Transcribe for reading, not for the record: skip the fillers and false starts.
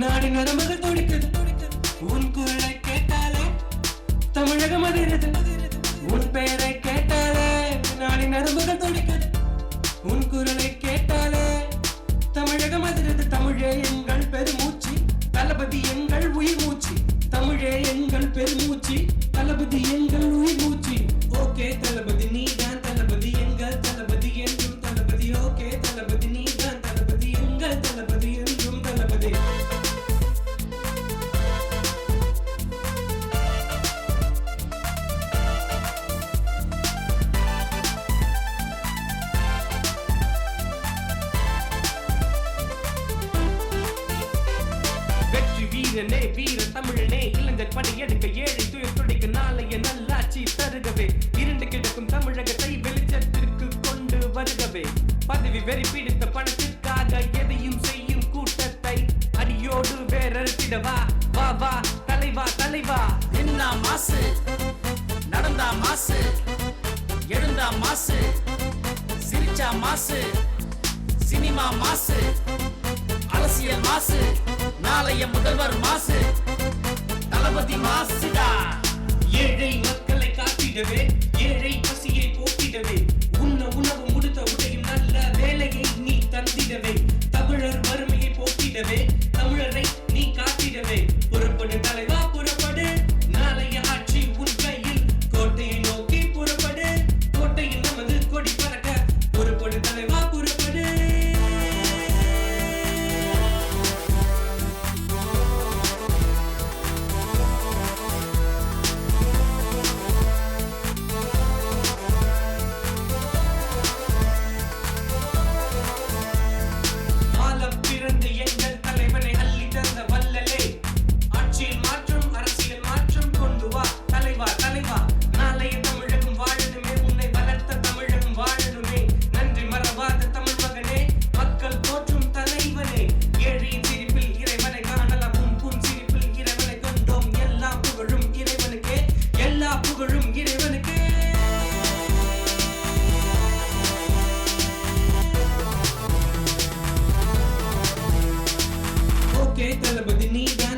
நாடி நரம்புகள் துடிக்குது உன் குரலை கேட்டாலே தமிழகம் அதிரது உன் பெயரை கேட்டாலே நாடி நரம்புகள் துடிக்குது உன் குரலை கேட்டாலே தமிழகம் அதிரது தமிழே எங்கள் பெருமூச்சு தளபதி எங்கள் உயிர் மூச்சு தமிழே எங்கள் பெருமூச்சு தளபதி எங்கள் உயிர் மூச்சு ஓகே தளபதி நீதான் தளபதி எங்கள் தளபதி என்றும் தளபதி ஓகே தளபதி நீதான் தளபதி எங்கள் தளபதி என்றும் தளபதி வீரனே வீர தமிழனே இளைஞர் படையெடுக்க ஏழை துயர் துடைக்க நாளைய நல்லாட்சி தருகவே இரண்டு கிடக்கும் தமிழகத்தை வெளிச்சத்திற்கு கொண்டு வருகவே பதவி வெறி பிடித்த பணத்திற்காக எதையும் செய்யும் கூட்டத்தை அடியோடு வேறறுத்திடவா வா வா தலைவா தலைவா நின்னா மாசு நடந்தா மாசு எழுந்தா மாசு சிரிச்சா மாசு சினிமா மாசு அரசியல் மாசு நாளைய முதல்வர் மாசு தளபதி மாசுடா ஏழை மக்களை காத்திடவே ஏழை பசியை போக்கிடவே உண்ண உணவு முடுத்த உடையும் நல்ல வேலையை நீ தந்திடவே தமிழர் வறுமையை போக்கிடவே தமிழரை நீ காத்திடவே புறப்படு தலைவா புறப்படு நாளைய ஆட்சி உன் கையில் கோட்டையை நோக்கி புறப்படு கோட்டையில் நமது கொடி பறக்க புறப்படு தலைவா புறப்படு தளபதி நீதான்